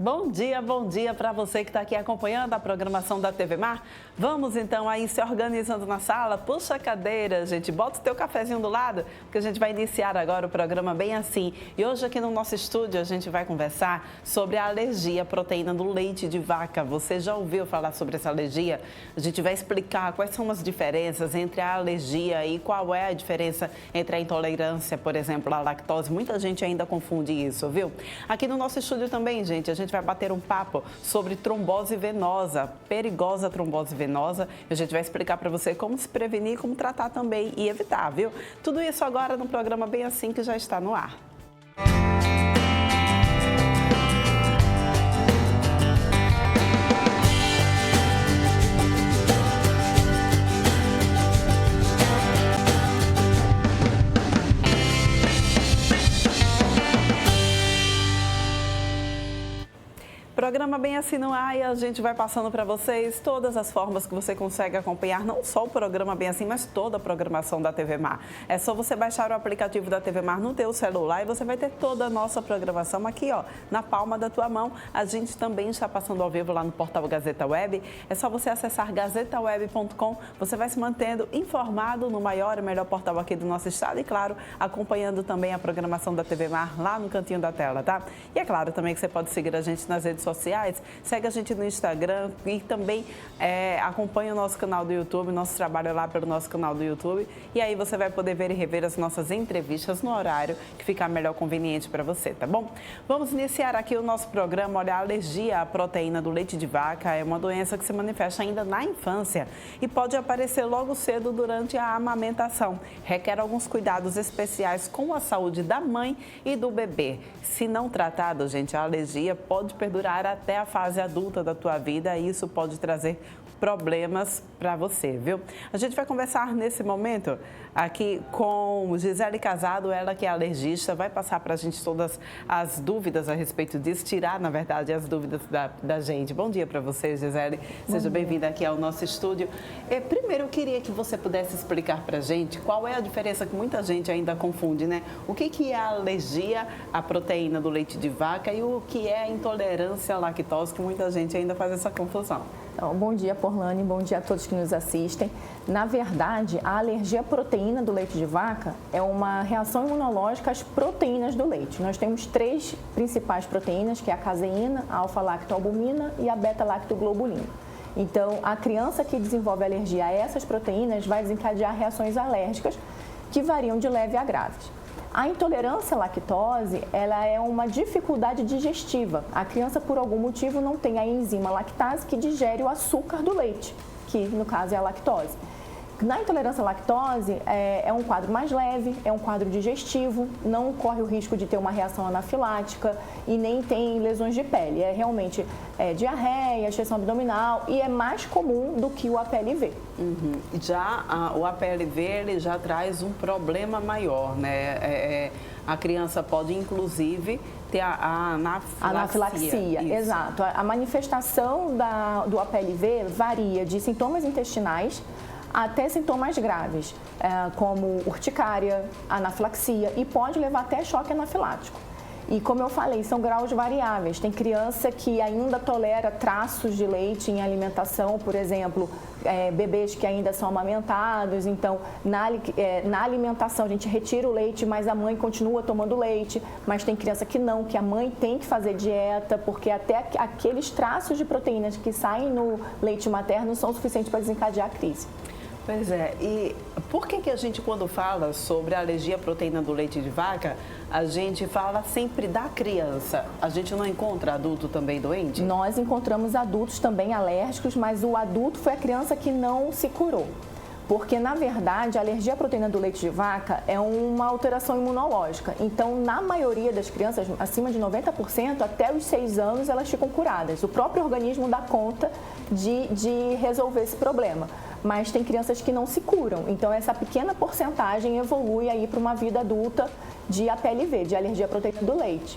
Bom dia para você que está aqui acompanhando a programação da TV Mar. Vamos então aí se organizando na sala, puxa a cadeira, gente, bota o teu cafezinho do lado, porque a gente vai iniciar agora o programa bem assim. E hoje aqui no nosso estúdio a gente vai conversar sobre a alergia à proteína do leite de vaca. Você já ouviu falar sobre essa alergia? A gente vai explicar quais são as diferenças entre a alergia e qual é a diferença entre a intolerância, por exemplo, à lactose. Muita gente ainda confunde isso, viu? Aqui no nosso estúdio também, gente, a gente vai bater um papo sobre trombose venosa, perigosa trombose venosa. A gente vai explicar para você como se prevenir, como tratar também e evitar, viu? Tudo isso agora no programa Bem Assim, que já está no ar. Programa Bem Assim no ar e a gente vai passando para vocês todas as formas que você consegue acompanhar, não só o programa Bem Assim, mas toda a programação da TV Mar. É só você baixar o aplicativo da TV Mar no teu celular e você vai ter toda a nossa programação aqui, ó, na palma da tua mão. A gente também está passando ao vivo lá no portal Gazeta Web. É só você acessar gazetaweb.com. Você vai se mantendo informado no maior e melhor portal aqui do nosso estado e, claro, acompanhando também a programação da TV Mar lá no cantinho da tela, tá? E é claro também que você pode seguir a gente nas redes sociais, segue a gente no Instagram e também acompanha o nosso canal do YouTube, nosso trabalho lá pelo nosso canal do YouTube. E aí você vai poder ver e rever as nossas entrevistas no horário que ficar melhor conveniente para você, tá bom? Vamos iniciar aqui o nosso programa. Olha, a alergia à proteína do leite de vaca é uma doença que se manifesta ainda na infância e pode aparecer logo cedo durante a amamentação. Requer alguns cuidados especiais com a saúde da mãe e do bebê. Se não tratado, gente, a alergia pode perdurar até a fase adulta da tua vida e isso pode trazer problemas para você, viu? A gente vai conversar nesse momento aqui com Gisele Casado, ela que é alergista, vai passar para a gente todas as dúvidas a respeito disso, tirar, na verdade, as dúvidas da gente. Bom dia para você, Gisele. Seja bem-vinda aqui ao nosso estúdio. Primeiro, eu queria que você pudesse explicar para a gente qual é a diferença que muita gente ainda confunde, né? O que é a alergia à proteína do leite de vaca e o que é a intolerância à lactose, que muita gente ainda faz essa confusão. Então, bom dia, Porlane, bom dia a todos que nos assistem. Na verdade, a alergia à proteína do leite de vaca é uma reação imunológica às proteínas do leite. Nós temos três principais proteínas, que é a caseína, a alfa-lactoalbumina e a beta-lactoglobulina. Então, a criança que desenvolve alergia a essas proteínas vai desencadear reações alérgicas que variam de leve a graves. A intolerância à lactose, ela é uma dificuldade digestiva. A criança, por algum motivo, não tem a enzima lactase que digere o açúcar do leite, que no caso é a lactose. Na intolerância à lactose, é um quadro mais leve, é um quadro digestivo, não corre o risco de ter uma reação anafilática e nem tem lesões de pele. É realmente diarreia, extensão abdominal e é mais comum do que o APLV. Uhum. Já o APLV, ele já traz um problema maior, né? A criança pode, inclusive, ter a anafilaxia. Exato. A manifestação do APLV varia de sintomas intestinais até sintomas graves, como urticária, anafilaxia e pode levar até choque anafilático. E como eu falei, são graus variáveis. Tem criança que ainda tolera traços de leite em alimentação, por exemplo, bebês que ainda são amamentados. Então, na alimentação a gente retira o leite, mas a mãe continua tomando leite. Mas tem criança que não, que a mãe tem que fazer dieta, porque até aqueles traços de proteínas que saem no leite materno são suficientes para desencadear a crise. Pois é, e por que a gente, quando fala sobre a alergia à proteína do leite de vaca, a gente fala sempre da criança? A gente não encontra adulto também doente? Nós encontramos adultos também alérgicos, mas o adulto foi a criança que não se curou. Porque, na verdade, a alergia à proteína do leite de vaca é uma alteração imunológica. Então, na maioria das crianças, acima de 90%, até os 6 anos, elas ficam curadas. O próprio organismo dá conta de resolver esse problema. Mas tem crianças que não se curam. Então, essa pequena porcentagem evolui aí para uma vida adulta de APLV, de alergia à proteína do leite.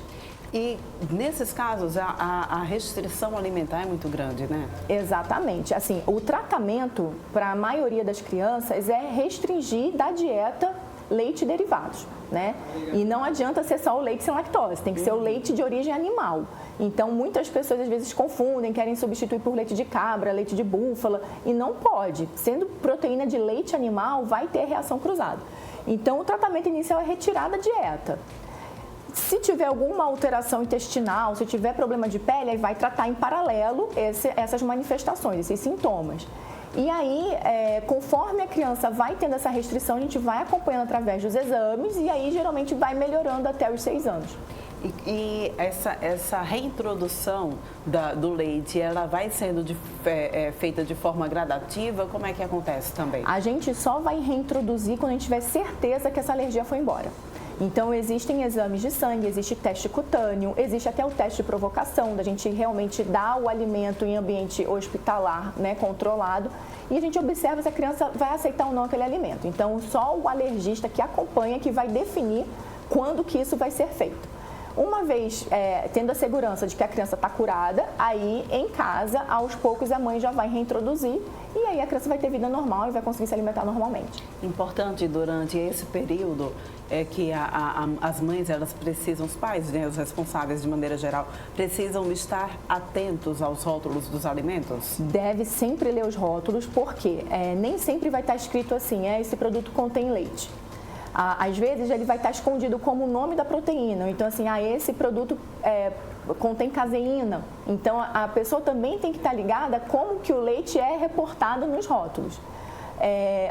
E nesses casos, a restrição alimentar é muito grande, né? Exatamente. Assim, o tratamento para a maioria das crianças é restringir da dieta leite e derivados. né? E não adianta ser só o leite sem lactose, tem que ser o leite de origem animal. Então, muitas pessoas às vezes confundem, querem substituir por leite de cabra, leite de búfala, e não pode. Sendo proteína de leite animal, vai ter reação cruzada. Então, o tratamento inicial é retirar da dieta. Se tiver alguma alteração intestinal, se tiver problema de pele, aí vai tratar em paralelo essas manifestações, esses sintomas. E aí, conforme a criança vai tendo essa restrição, a gente vai acompanhando através dos exames e aí geralmente vai melhorando até os 6 anos. E essa reintrodução do leite, ela vai sendo feita de forma gradativa? Como é que acontece também? A gente só vai reintroduzir quando a gente tiver certeza que essa alergia foi embora. Então, existem exames de sangue, existe teste cutâneo, existe até o teste de provocação, da gente realmente dar o alimento em ambiente hospitalar, né, controlado, e a gente observa se a criança vai aceitar ou não aquele alimento. Então, só o alergista que acompanha que vai definir quando que isso vai ser feito. Uma vez tendo a segurança de que a criança está curada, aí em casa, aos poucos, a mãe já vai reintroduzir e aí a criança vai ter vida normal e vai conseguir se alimentar normalmente. Importante durante esse período é que as mães, elas precisam, os pais, né, os responsáveis de maneira geral, precisam estar atentos aos rótulos dos alimentos? Deve sempre ler os rótulos, porque nem sempre vai estar escrito assim, esse produto contém leite. Às vezes ele vai estar escondido como o nome da proteína, então assim, esse produto contém caseína, então a pessoa também tem que estar ligada como que o leite é reportado nos rótulos.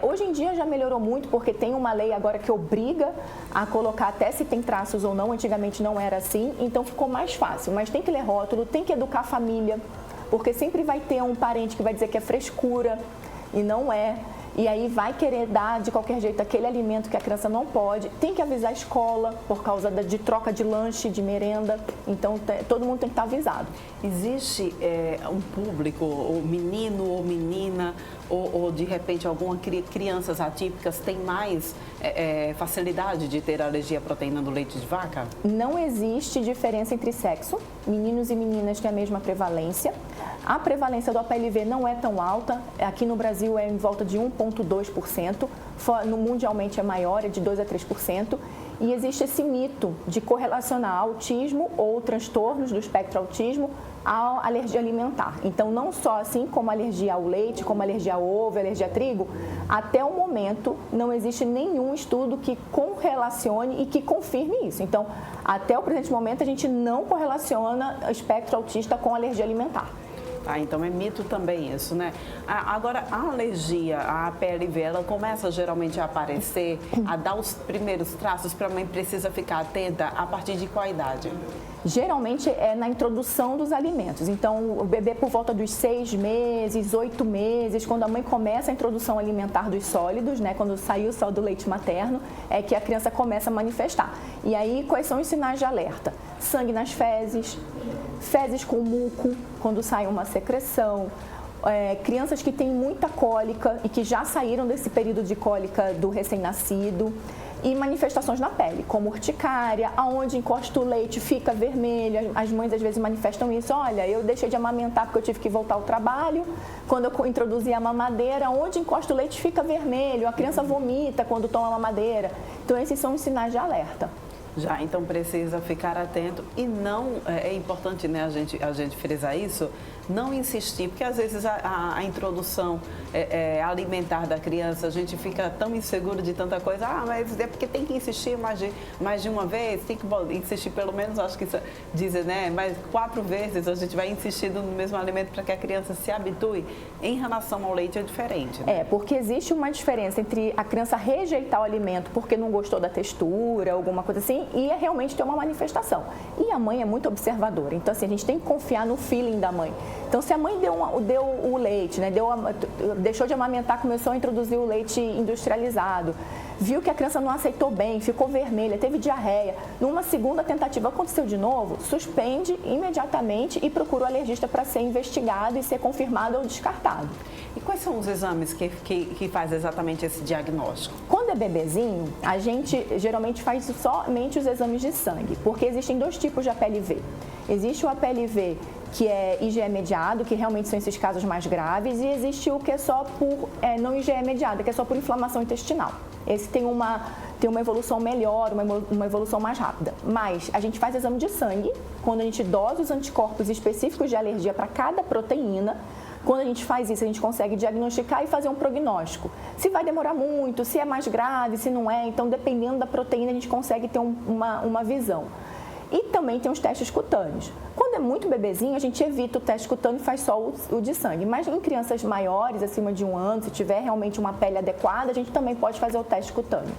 Hoje em dia já melhorou muito, porque tem uma lei agora que obriga a colocar até se tem traços ou não, antigamente não era assim, então ficou mais fácil, mas tem que ler rótulo, tem que educar a família, porque sempre vai ter um parente que vai dizer que é frescura e não é. E aí vai querer dar de qualquer jeito aquele alimento que a criança não pode. Tem que avisar a escola por causa de troca de lanche, de merenda. Então todo mundo tem que estar avisado. Existe um público, ou menino ou menina, ou de repente alguma crianças atípicas tem mais facilidade de ter alergia à proteína do leite de vaca? Não existe diferença entre sexo. Meninos e meninas têm a mesma prevalência. A prevalência do APLV não é tão alta. Aqui no Brasil é em volta de 1,2%. No mundialmente é maior, é de 2 a 3%. E existe esse mito de correlacionar autismo ou transtornos do espectro autismo à alergia alimentar. Então, não só assim como alergia ao leite, como alergia ao ovo, alergia a trigo, até o momento não existe nenhum estudo que correlacione e que confirme isso. Então, até o presente momento, a gente não correlaciona o espectro autista com alergia alimentar. Então é mito também isso, né? Agora, a alergia à APLV, ela começa geralmente a aparecer, a dar os primeiros traços para a mãe precisa ficar atenta a partir de qual idade? Geralmente é na introdução dos alimentos. Então, o bebê por volta dos 6 meses, 8 meses, quando a mãe começa a introdução alimentar dos sólidos, né, quando saiu só do leite materno, é que a criança começa a manifestar. E aí, quais são os sinais de alerta? Sangue nas fezes, fezes com muco, quando sai uma secreção, crianças que têm muita cólica e que já saíram desse período de cólica do recém-nascido, e manifestações na pele, como urticária, aonde encosta o leite fica vermelho. As mães às vezes manifestam isso, olha, eu deixei de amamentar porque eu tive que voltar ao trabalho, quando eu introduzi a mamadeira, onde encosta o leite fica vermelho, a criança vomita quando toma a mamadeira. Então esses são os sinais de alerta. Então precisa ficar atento e não, é importante, né, a gente frisar isso, não insistir, porque às vezes a introdução alimentar da criança, a gente fica tão inseguro de tanta coisa, mas é porque tem que insistir mais de uma vez, tem que insistir pelo menos, acho que isso dizem, né, mais 4 vezes a gente vai insistindo no mesmo alimento para que a criança se habitue. Em relação ao leite é diferente, né? Porque existe uma diferença entre a criança rejeitar o alimento porque não gostou da textura, alguma coisa assim, e realmente ter uma manifestação. E a mãe é muito observadora, então assim, a gente tem que confiar no feeling da mãe. Então, se a mãe deu o leite, né, deixou de amamentar, começou a introduzir o leite industrializado, viu que a criança não aceitou bem, ficou vermelha, teve diarreia, numa segunda tentativa aconteceu de novo, suspende imediatamente e procura o alergista para ser investigado e ser confirmado ou descartado. E quais são os exames que faz exatamente esse diagnóstico? Quando é bebezinho, a gente geralmente faz somente os exames de sangue, porque existem 2 tipos de APLV. Existe o APLV que é IgE mediado, que realmente são esses casos mais graves, e existe o que é só por, não IgE mediado, que é só por inflamação intestinal. Esse tem ter uma evolução melhor, uma evolução mais rápida. Mas a gente faz exame de sangue, quando a gente dosa os anticorpos específicos de alergia para cada proteína. Quando a gente faz isso, a gente consegue diagnosticar e fazer um prognóstico. Se vai demorar muito, se é mais grave, se não é. Então, dependendo da proteína, a gente consegue ter uma visão. E também tem os testes cutâneos. Quando é muito bebezinho, a gente evita o teste cutâneo e faz só o de sangue. Mas em crianças maiores, acima de 1 ano, se tiver realmente uma pele adequada, a gente também pode fazer o teste cutâneo.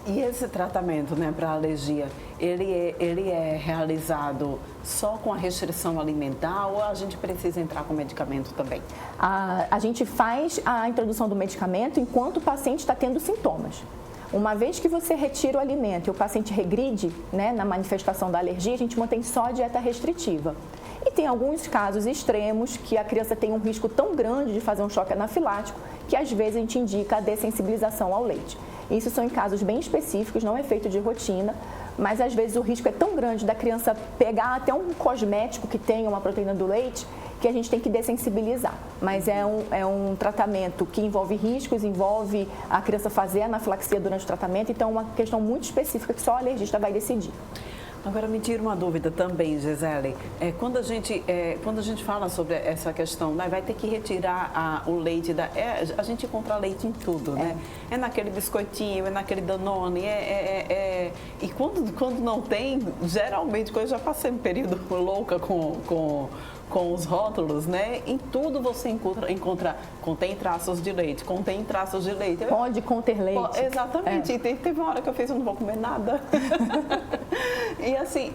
E esse tratamento, né, para alergia, ele é realizado só com a restrição alimentar ou a gente precisa entrar com medicamento também? A gente faz a introdução do medicamento enquanto o paciente está tendo sintomas. Uma vez que você retira o alimento e o paciente regride, né, na manifestação da alergia, a gente mantém só a dieta restritiva. E tem alguns casos extremos que a criança tem um risco tão grande de fazer um choque anafilático que às vezes a gente indica a dessensibilização ao leite. Isso são em casos bem específicos, não é feito de rotina, mas às vezes o risco é tão grande da criança pegar até um cosmético que tenha uma proteína do leite que a gente tem que dessensibilizar. Mas é um tratamento que envolve riscos, envolve a criança fazer anafilaxia durante o tratamento, então é uma questão muito específica que só o alergista vai decidir. Agora, me tira uma dúvida também, Gisele. Quando a gente fala sobre essa questão, né, vai ter que retirar o leite, a gente encontra leite em tudo, né? É naquele biscoitinho, é naquele Danone, e quando não tem, geralmente, quando eu já passei um período louca com os rótulos, né? Em tudo você encontra contém traços de leite, contém traços de leite. Pode conter leite. Exatamente. E teve uma hora que eu não vou comer nada. E assim,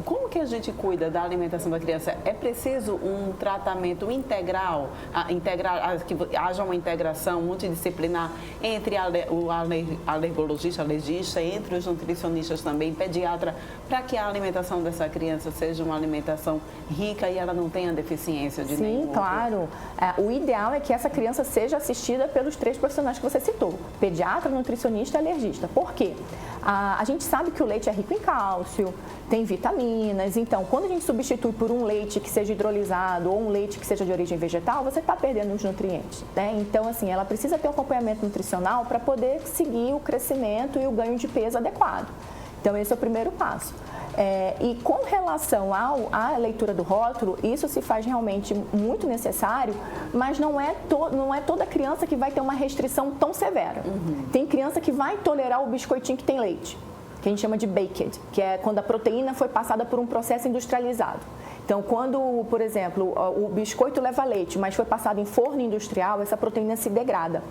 como que a gente cuida da alimentação da criança? É preciso um tratamento integral, que haja uma integração multidisciplinar entre o alergologista, alergista, entre os nutricionistas também, pediatra, para que a alimentação dessa criança seja uma alimentação rica e ela não tenha deficiência de nenhum. Sim, claro. O ideal é que essa criança seja assistida pelos 3 profissionais que você citou, pediatra, nutricionista e alergista. Por quê? A gente sabe que o leite é rico em cálcio, tem vitaminas, então quando a gente substitui por um leite que seja hidrolisado ou um leite que seja de origem vegetal, você está perdendo os nutrientes, né? Então, assim, ela precisa ter um acompanhamento nutricional para poder seguir o crescimento e o ganho de peso adequado. Então, esse é o primeiro passo. E com relação à leitura do rótulo, isso se faz realmente muito necessário, mas não é toda criança que vai ter uma restrição tão severa. Tem criança que vai tolerar o biscoitinho que tem leite, que a gente chama de baked, que é quando a proteína foi passada por um processo industrializado. Então, quando, por exemplo, o biscoito leva leite, mas foi passado em forno industrial, essa proteína se degrada.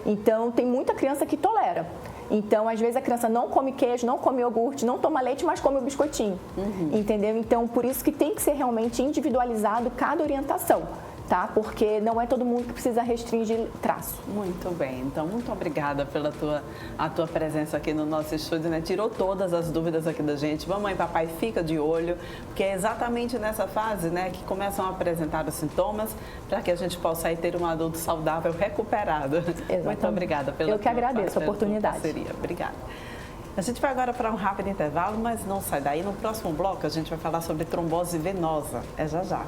Então, tem muita criança que tolera. Então, às vezes, a criança não come queijo, não come iogurte, não toma leite, mas come o biscoitinho, entendeu? Então, por isso que tem que ser realmente individualizado cada orientação, tá? Porque não é todo mundo que precisa restringir traço. Muito bem. Então, muito obrigada pela a tua presença aqui no nosso estúdio, né? Tirou todas as dúvidas aqui da gente. Mamãe e papai, fica de olho, porque é exatamente nessa fase, né, que começam a apresentar os sintomas para que a gente possa aí ter um adulto saudável recuperado. Exatamente. Muito obrigada pela Eu que agradeço a oportunidade. Obrigada. A gente vai agora para um rápido intervalo, mas não sai daí. No próximo bloco, a gente vai falar sobre trombose venosa. É já já.